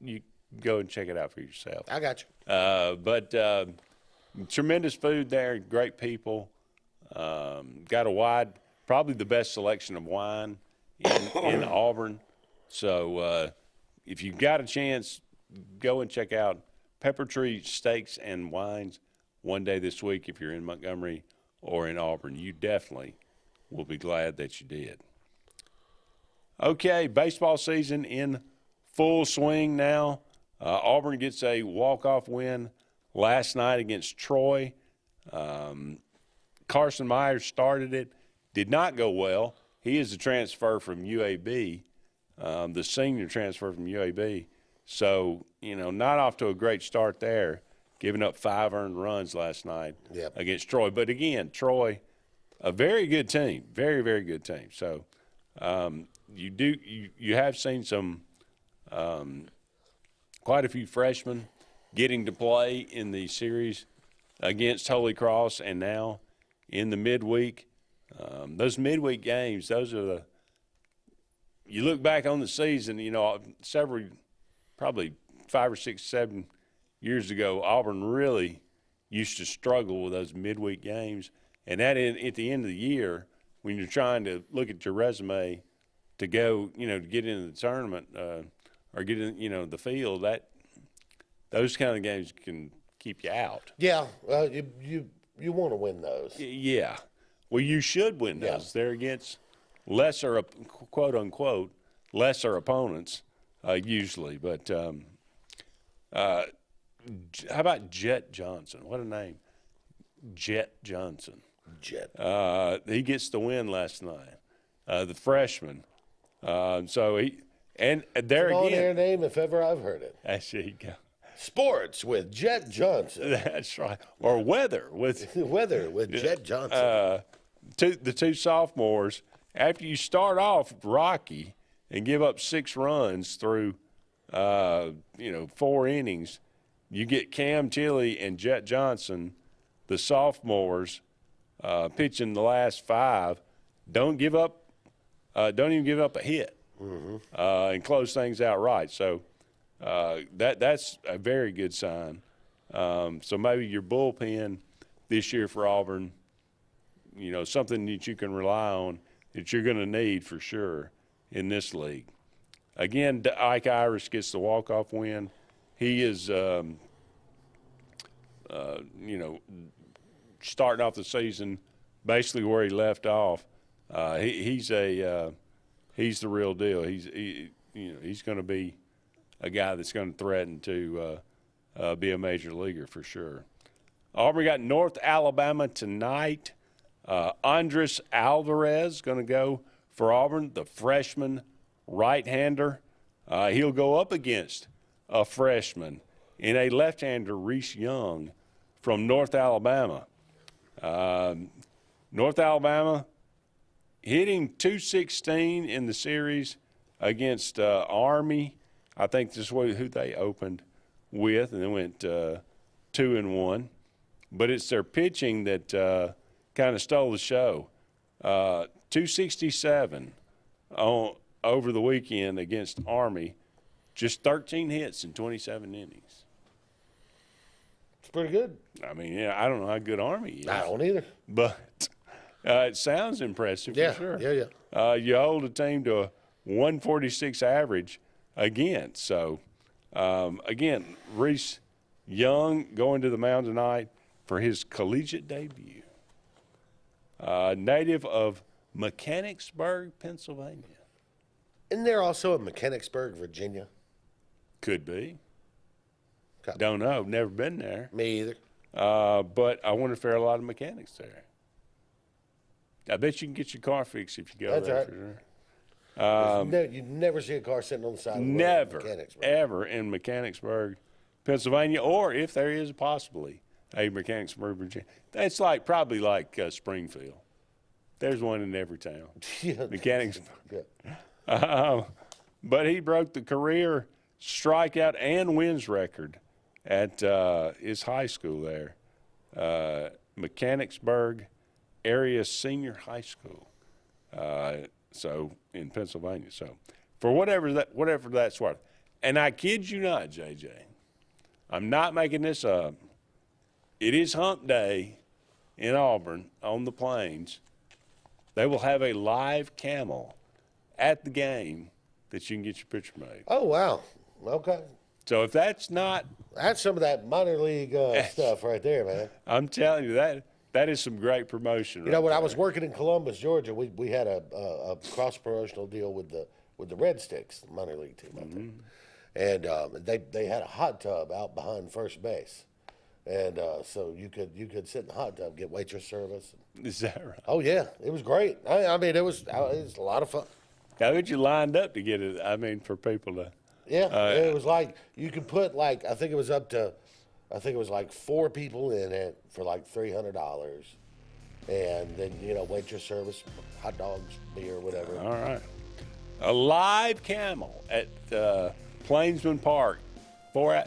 you go and check it out for yourself. I got you. But tremendous food there, great people. Got a wide, probably the best selection of wine in Auburn. So if you've got a chance, go and check out Pepper Tree Steaks and Wines one day this week if you're in Montgomery or in Auburn. You definitely will be glad that you did. Okay, baseball season in full swing now. Auburn gets a walk-off win last night against Troy. Carson Myers started it. Did not go well. He is a transfer from UAB, the senior transfer from UAB. So, not off to a great start there, giving up 5 earned runs last night against Troy. But, again, Troy, a very good team, very, very good team. So, you have seen some quite a few freshmen getting to play in the series against Holy Cross and now in the midweek. Those midweek games, those are you look back on the season, probably 5 or 6, 7 years ago, Auburn really used to struggle with those midweek games. And that at the end of the year, when you're trying to look at your resume to go, to get into the tournament or get in, the field, those kind of games can keep you out. Yeah, you want to win those. Yeah. Well, you should win those. They're against lesser, quote unquote, lesser opponents usually. But how about Jet Johnson? What a name, Jet Johnson. Jet. He gets the win last night. The freshman. So he and there it's an again. on-air name if ever I've heard it. There you go. Sports with Jet Johnson. That's right. Or weather with Jet Johnson. The two sophomores. After you start off rocky and give up 6 runs through 4 innings, you get Cam Tilley and Jet Johnson, the sophomores, pitching the last 5. Don't even give up a hit, and close things out right. So that's a very good sign. So maybe your bullpen this year for Auburn, something that you can rely on that you're going to need for sure in this league. Again, Ike Irish gets the walk-off win. He is, starting off the season basically where he left off. He's the real deal. He's going to be a guy that's going to threaten to be a major leaguer for sure. Auburn got North Alabama tonight. Andres Alvarez going to go for Auburn, the freshman right-hander. He'll go up against a freshman in a left-hander, Reese Young, from North Alabama. North Alabama hitting .216 in the series against Army. I think this is who they opened with, and then went 2-1. But it's their pitching that kind of stole the show. .267 over the weekend against Army, just 13 hits in 27 innings. It's pretty good. I mean, yeah, I don't know how good Army is. I don't either. But it sounds impressive for sure. Yeah. You hold a team to a 146 average again. So, again, Reese Young going to the mound tonight for his collegiate debut. Native of Mechanicsburg, Pennsylvania. Isn't there also a Mechanicsburg, Virginia? Could be. Don't know. Never been there. Me either. But I wonder if there are a lot of mechanics there. I bet you can get your car fixed if you go That's there right. for sure. You never see a car sitting on the side of the road. Never, in Mechanicsburg. ever in Mechanicsburg, Pennsylvania, or if there is possibly a Mechanicsburg, Virginia. It's probably like Springfield. There's one in every town. Yeah. Mechanicsburg. But he broke the career strikeout and wins record at his high school there, Mechanicsburg Area Senior High School. So in Pennsylvania. So for whatever that's worth. And I kid you not, JJ, I'm not making this up. It is Hump Day in Auburn on the Plains. They will have a live camel at the game that you can get your picture made. Oh, wow. Okay. So if that's some of that minor league stuff right there, man. I'm telling you, that is some great promotion. You know, when I was working in Columbus, Georgia, we had a cross promotional deal with the Red Sticks, the minor league team out there, and they had a hot tub out behind first base, and so you could sit in the hot tub, get waitress service. Is that right? Oh yeah, it was great. I mean, it was a lot of fun. How would you lined up to get it? I mean, for people to. Yeah, it was like you could put I think it was like 4 people in it for like $300, and then waitress service, hot dogs, beer, whatever. All right, a live camel at Plainsman Park, 4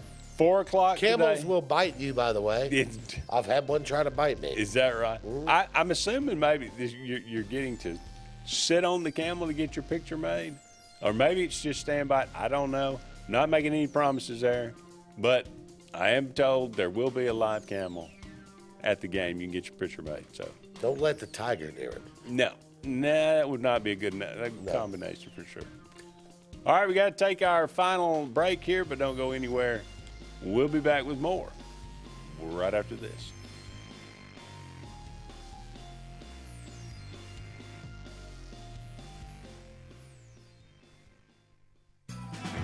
o'clock. Camels today. will bite you, by the way. I've had one try to bite me. Is that right? I'm assuming maybe you're getting to sit on the camel to get your picture made, or maybe it's just stand by. I don't know. Not making any promises there, but I am told there will be a live camel at the game. You can get your picture made. So don't let the tiger near it. No, that would not be a good combination for sure. All right, we got to take our final break here, but don't go anywhere. We'll be back with more right after this.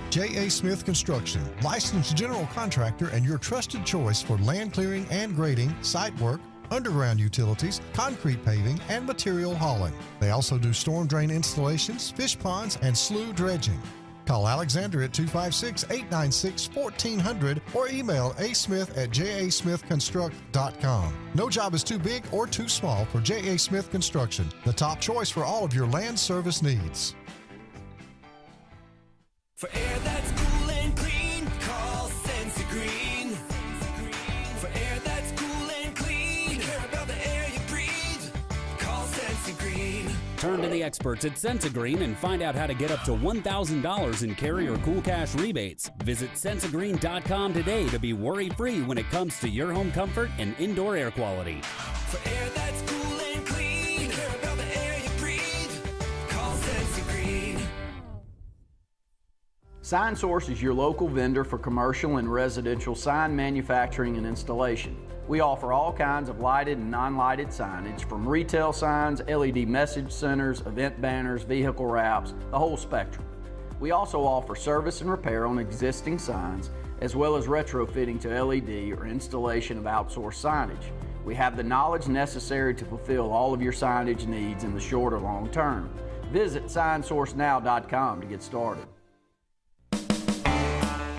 J.A. Smith Construction, licensed general contractor and your trusted choice for land clearing and grading, site work, underground utilities, concrete paving, and material hauling. They also do storm drain installations, fish ponds, and slough dredging. Call Alexander at 256-896-1400 or email asmith@jasmithconstruct.com. No job is too big or too small for J.A. Smith Construction, the top choice for all of your land service needs. For air that's cool and clean, call Sensi Green. For air that's cool and clean, care about the air you breathe, call Sensi Green. Turn to the experts at Sensigreen and find out how to get up to $1,000 in carrier cool cash rebates. Visit Sensigreen.com today to be worry-free when it comes to your home comfort and indoor air quality. For air that's cool and clean, care about the air you breathe, call Sensi Green. Sign Source is your local vendor for commercial and residential sign manufacturing and installation. We offer all kinds of lighted and non-lighted signage, from retail signs, LED message centers, event banners, vehicle wraps, the whole spectrum. We also offer service and repair on existing signs, as well as retrofitting to LED or installation of outsourced signage. We have the knowledge necessary to fulfill all of your signage needs in the short or long term. Visit signsourcenow.com to get started.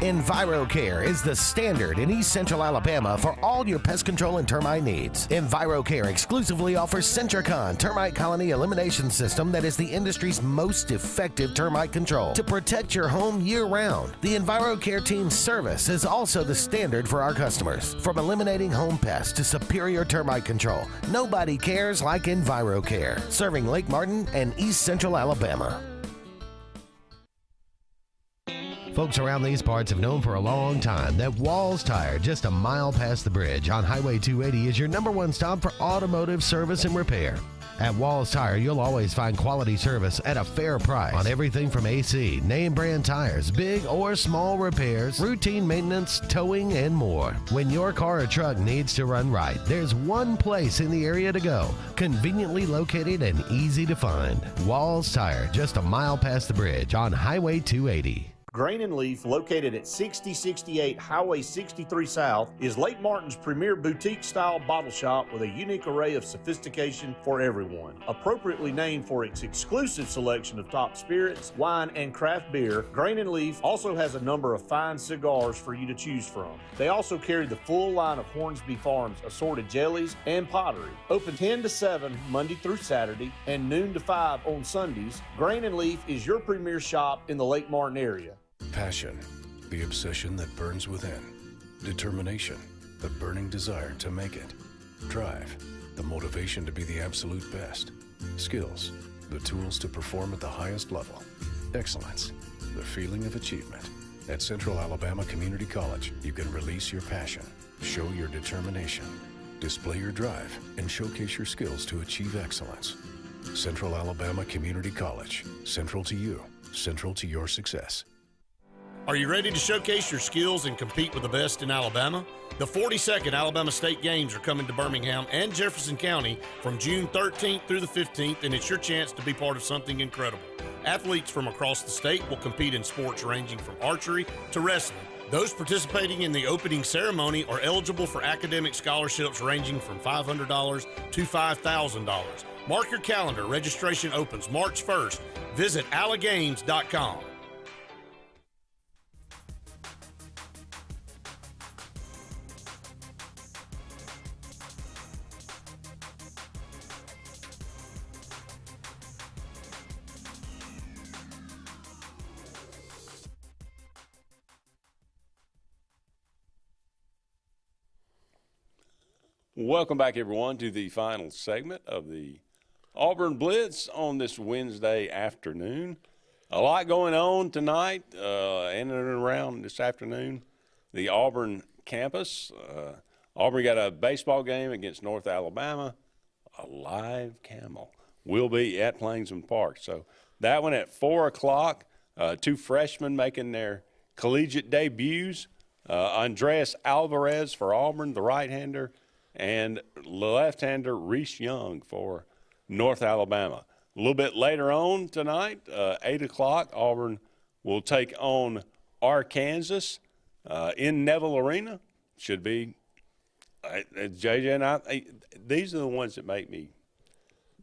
EnviroCare is the standard in East Central Alabama for all your pest control and termite needs. EnviroCare exclusively offers Centricon termite colony elimination system that is the industry's most effective termite control to protect your home year-round. The EnviroCare team's service is also the standard for our customers. From eliminating home pests to superior termite control, nobody cares like EnviroCare, serving Lake Martin and East Central Alabama. Folks around these parts have known for a long time that Walls Tire, just a mile past the bridge on Highway 280, is your #1 stop for automotive service and repair. At Walls Tire, you'll always find quality service at a fair price on everything from AC, name brand tires, big or small repairs, routine maintenance, towing, and more. When your car or truck needs to run right, there's one place in the area to go, conveniently located and easy to find. Walls Tire, just a mile past the bridge on Highway 280. Grain and Leaf, located at 6068 Highway 63 South, is Lake Martin's premier boutique-style bottle shop with a unique array of sophistication for everyone. Appropriately named for its exclusive selection of top spirits, wine, and craft beer, Grain and Leaf also has a number of fine cigars for you to choose from. They also carry the full line of Hornsby Farms assorted jellies and pottery. Open 10 to 7 Monday through Saturday and noon to 5 on Sundays, Grain and Leaf is your premier shop in the Lake Martin area. Passion, the obsession that burns within. Determination, the burning desire to make it. Drive, the motivation to be the absolute best. Skills, the tools to perform at the highest level. Excellence, the feeling of achievement. At Central Alabama Community College, you can release your passion, show your determination, display your drive, and showcase your skills to achieve excellence. Central Alabama Community College, central to you, central to your success. Are you ready to showcase your skills and compete with the best in Alabama? The 42nd Alabama State Games are coming to Birmingham and Jefferson County from June 13th through the 15th, and it's your chance to be part of something incredible. Athletes from across the state will compete in sports ranging from archery to wrestling. Those participating in the opening ceremony are eligible for academic scholarships ranging from $500 to $5,000. Mark your calendar. Registration opens March 1st. Visit allagames.com. Welcome back, everyone, to the final segment of the Auburn Blitz on this Wednesday afternoon. A lot going on tonight and around this afternoon. The Auburn campus. Auburn got a baseball game against North Alabama. A live camel will be at Plainsman Park. So that one at 4 o'clock. Two freshmen making their collegiate debuts. Andreas Alvarez for Auburn, the right-hander, and left-hander Reese Young for North Alabama. A little bit later on tonight, 8 o'clock, Auburn will take on Arkansas in Neville Arena. Should be, JJ and I, these are the ones that make me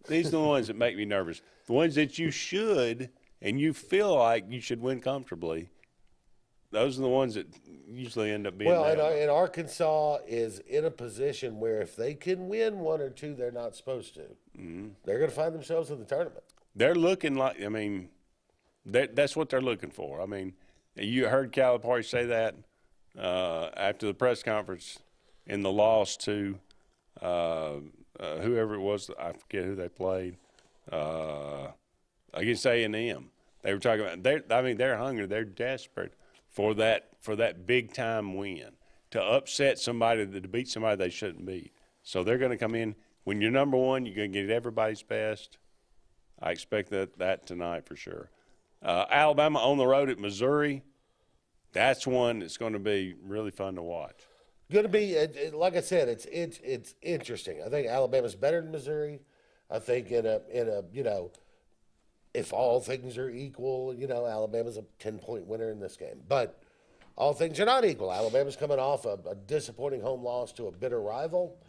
nervous. The ones that you should and you feel like you should win comfortably. Those are the ones that usually end up being. Well, and Arkansas is in a position where if they can win one or two, they're not supposed to. Mm-hmm. They're going to find themselves in the tournament. They're looking like, I mean, that's what they're looking for. I mean, you heard Calipari say that after the press conference in the loss to whoever it was. I forget who they played against A&M. They were talking about they're hungry. They're desperate for that big time win, to upset somebody, to beat somebody they shouldn't beat. So they're going to come in. When you're number one, you're going to get everybody's best. I expect that tonight for sure. Alabama on the road at Missouri. That's one that's going to be really fun to watch. Going to be, like I said, it's interesting. I think Alabama's better than Missouri. I think in a if all things are equal, Alabama's a 10-point winner in this game. But all things are not equal. Alabama's coming off a disappointing home loss to a bitter rival.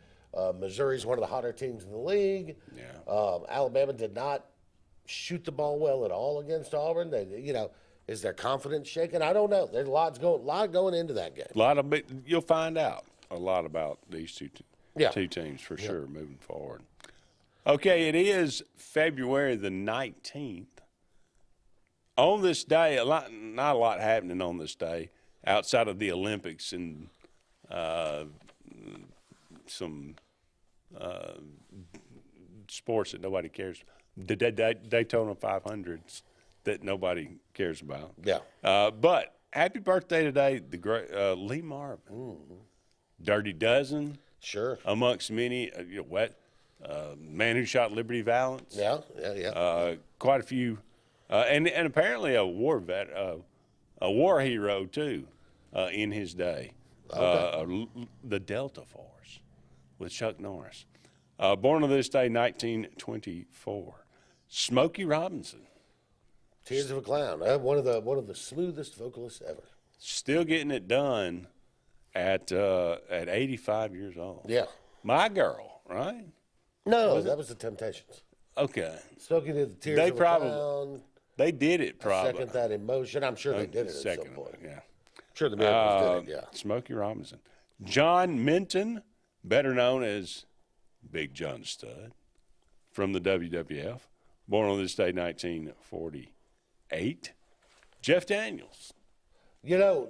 Missouri's one of the hotter teams in the league. Yeah. Alabama did not shoot the ball well at all against Auburn. Is their confidence shaken? I don't know. There's a lot going into that game. You'll find out a lot about these two teams for sure moving forward. Okay, it is February the 19th. On this day, not a lot happening on this day outside of the Olympics and some sports that nobody cares. The Daytona 500s that nobody cares about. Yeah. But happy birthday today, the great Lee Marvin. Dirty Dozen. Sure. Amongst many, Man Who Shot Liberty Valance. Yeah. Quite a few, and apparently a war hero too, in his day. Okay. The Delta Force with Chuck Norris. Born on this day, 1924. Smokey Robinson. Tears of a Clown. One of the smoothest vocalists ever. Still getting it done at 85 years old. Yeah. My Girl, right? No, that was the Temptations. Okay. Smokey did the Tears of a Clown. They did it probably. Second That Emotion. I'm sure they did it at some point. Yeah. I'm sure the Miracles did it, yeah. Smokey Robinson. John Minton, better known as Big John Studd, from the WWF. Born on this day, 1948. Jeff Daniels.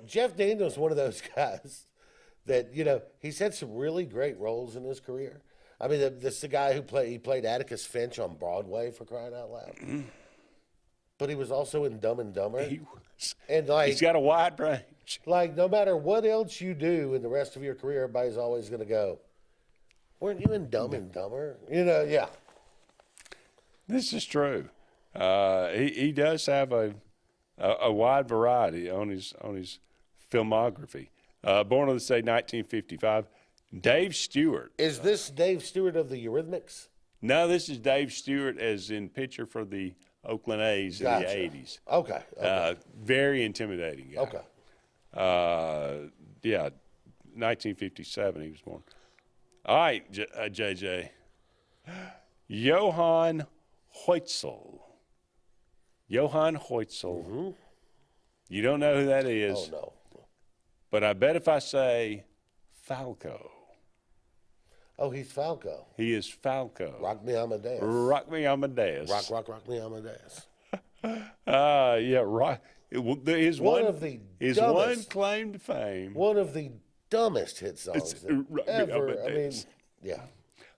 Jeff Daniels is one of those guys that, he's had some really great roles in his career. I mean, this is the guy who played Atticus Finch on Broadway, for crying out loud. But he was also in Dumb and Dumber. He was. And he's got a wide range. Like, no matter what else you do in the rest of your career, everybody's always going to go, weren't you in Dumb and Dumber? Yeah. This is true. He does have a wide variety on his filmography. Born on this day, 1955. Dave Stewart. Is this Dave Stewart of the Eurythmics? No, this is Dave Stewart as in pitcher for the Oakland A's in the 80s. Okay. Very intimidating guy. Okay. 1957 he was born. All right, JJ. Johann Hoitzel. Johann Hoitzel. Mm-hmm. You don't know who that is. Oh, no. But I bet if I say Falco. Oh, he's Falco. He is Falco. Rock Me Amadeus. Rock Me Amadeus. Rock Me Amadeus. Rock. His one claim to fame. One of the dumbest hit songs ever. I mean, yeah.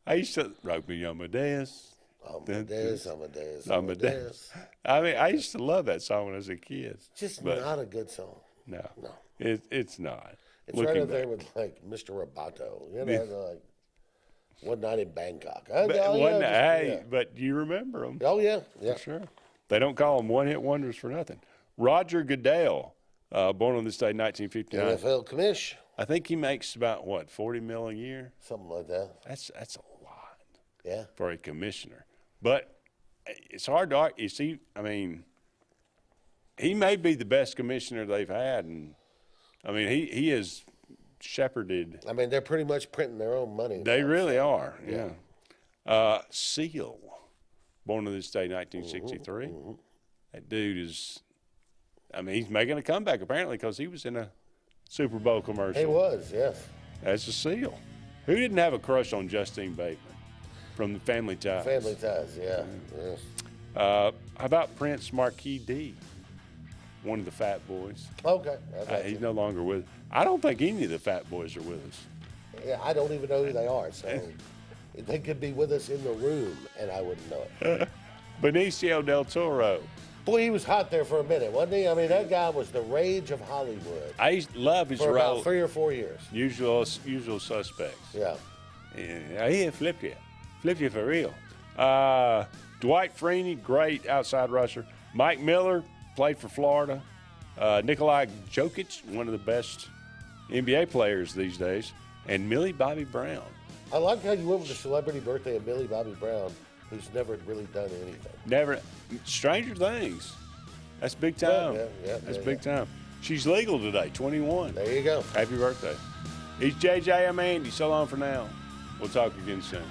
I used to Rock Me Amadeus. Amadeus. I mean, I used to love that song when I was a kid. Just not a good song. No. It's not. It's right up there with like Mr. Roboto. Like One Night in Bangkok. But you remember them. Oh yeah, for sure. They don't call them one-hit wonders for nothing. Roger Goodell, born on this day, 1959. NFL commish. I think he makes about $40 million a year. Something like that. That's a lot. Yeah. For a commissioner, but it's hard to. You see, I mean, he may be the best commissioner they've had, and I mean, he is shepherded. I mean, they're pretty much printing their own money. They really are, yeah. Seal, born on this day, 1963. Mm-hmm. That dude is, I mean, he's making a comeback apparently because he was in a Super Bowl commercial. He was, yes. That's a Seal. Who didn't have a crush on Justine Bateman from the Family Ties? Family Ties, yeah. Yes. How about Prince Marquis D? One of the Fat Boys. Okay. He's no longer with. I don't think any of the Fat Boys are with us. Yeah, I don't even know who they are. So they could be with us in the room, and I wouldn't know it. Benicio del Toro. Boy, he was hot there for a minute, wasn't he? I mean, that guy was the rage of Hollywood. I used to love his for role. about 3 or 4 years. Usual Suspects. Yeah. He flipped you for real. Dwight Freeney, great outside rusher. Mike Miller played for Florida. Nikolai Jokic, one of the best NBA players these days, and Millie Bobby Brown. I like how you went with the celebrity birthday of Millie Bobby Brown, who's never really done anything. Never. Stranger Things. That's big time. That's big time. She's legal today, 21. There you go. Happy birthday. He's JJ. I'm Andy. So long for now. We'll talk again soon.